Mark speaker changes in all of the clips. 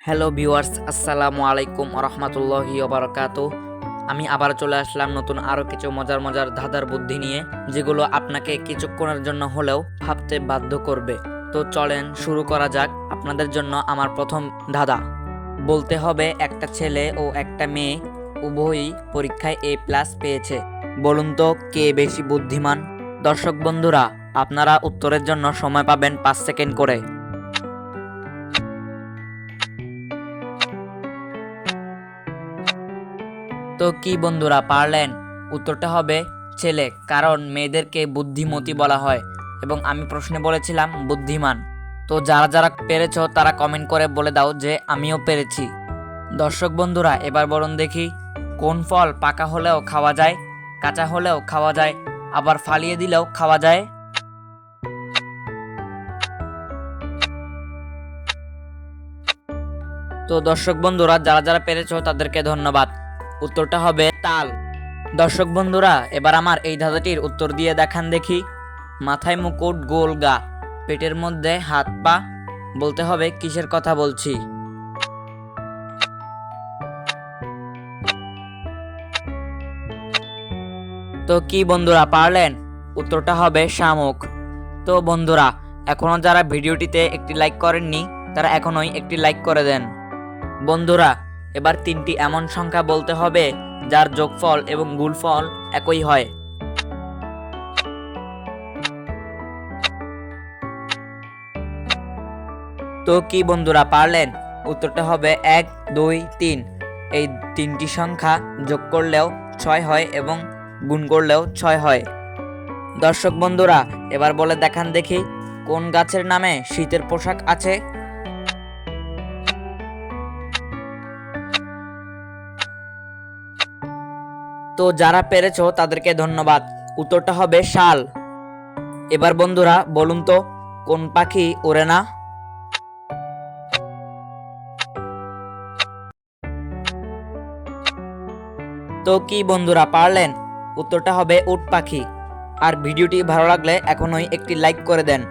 Speaker 1: Hello viewers, আসসালামু আলাইকুম রহমতুল্লাহি ওবারাকাতুহ। আমি আবার চলে আসলাম নতুন আরও কিছু মজার মজার ধাঁধার বুদ্ধি নিয়ে, যেগুলো আপনাকে কিছুক্ষণের জন্য হলেও ভাবতে বাধ্য করবে। তো চলেন শুরু করা যাক। আপনাদের জন্য আমার প্রথম ধাঁধা। বলতে হবে একটা ছেলে ও একটা মেয়ে উভয়ই পরীক্ষায় A+ পেয়েছে। বলুন তো কে বেশি বুদ্ধিমান? দর্শক বন্ধুরা, আপনারা উত্তরের জন্য সময় পাবেন 5 সেকেন্ড করে। তো কি বন্ধুরা, পারলেন? উত্তরটা হবে ছেলে, কারণ মেয়েদেরকে বুদ্ধিমতী বলা হয় এবং আমি প্রশ্নে বলেছিলাম বুদ্ধিমান। তো যারা যারা পেরেছো তারা কমেন্ট করে বলে দাও যে আমিও পেরেছি। দর্শক বন্ধুরা, এবার বলুন দেখি, কোন ফল পাকা হলেও খাওয়া যায়, কাঁচা হলেও খাওয়া যায়, আবার ফালিয়ে দিলেও খাওয়া যায়? তো দর্শক বন্ধুরা, যারা যারা পেরেছো তাদেরকে ধন্যবাদ। উত্তরটা হবে তাল। দর্শক বন্ধুরা, এবার আমার এই ধাঁধাটির উত্তর দিয়ে দেখান দেখি। মাথায় মুকুট, গোল গা, পেটের মধ্যে হাত পা, বলতে হবে কিসের কথা বলছি? তো কি বন্ধুরা, পারলেন? উত্তরটা হবে শামুক। তো বন্ধুরা, এখনো যারা ভিডিওটিতে একটি লাইক করেননি তারা এখনোই একটি লাইক করে দেন। বন্ধুরা, এবার 3টি এমন সংখ্যা বলতে হবে যার যোগফল এবং গুণফল একই হয়। তো কি বন্ধুরা, পারলেন? উত্তরটা হবে 1, 2, 3। এই 3টি সংখ্যা যোগ করলেও 6 হয় এবং গুণ করলেও 6 হয়। দর্শক বন্ধুরা, এবার বলে দেখান দেখি, কোন গাছের নামে শীতের পোশাক আছে? তো যারা পেরেছো তাদেরকে ধন্যবাদ। উত্তরটা হবে শাল। এবার বন্ধুরা বলুন তো, কোন পাখি ওড়ে না? তো কি বন্ধুরা, পারলেন? উত্তরটা হবে উট পাখি। আর ভিডিওটি ভালো লাগলে এখনই একটি লাইক করে দেন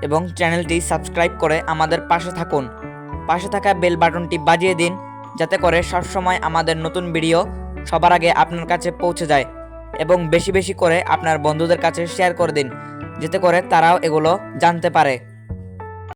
Speaker 1: এবং চ্যানেলটি সাবস্ক্রাইব করে আমাদের পাশে থাকুন। পাশে থাকা বেল বাটনটি বাজিয়ে দিন, যাতে করে সবসময় আমাদের নতুন ভিডিও সবার আগে আপনার কাছে পৌঁছে যায়। এবং বেশি বেশি করে আপনার বন্ধুদের কাছে শেয়ার করে দিন, যাতে করে তারাও এগুলো জানতে পারে।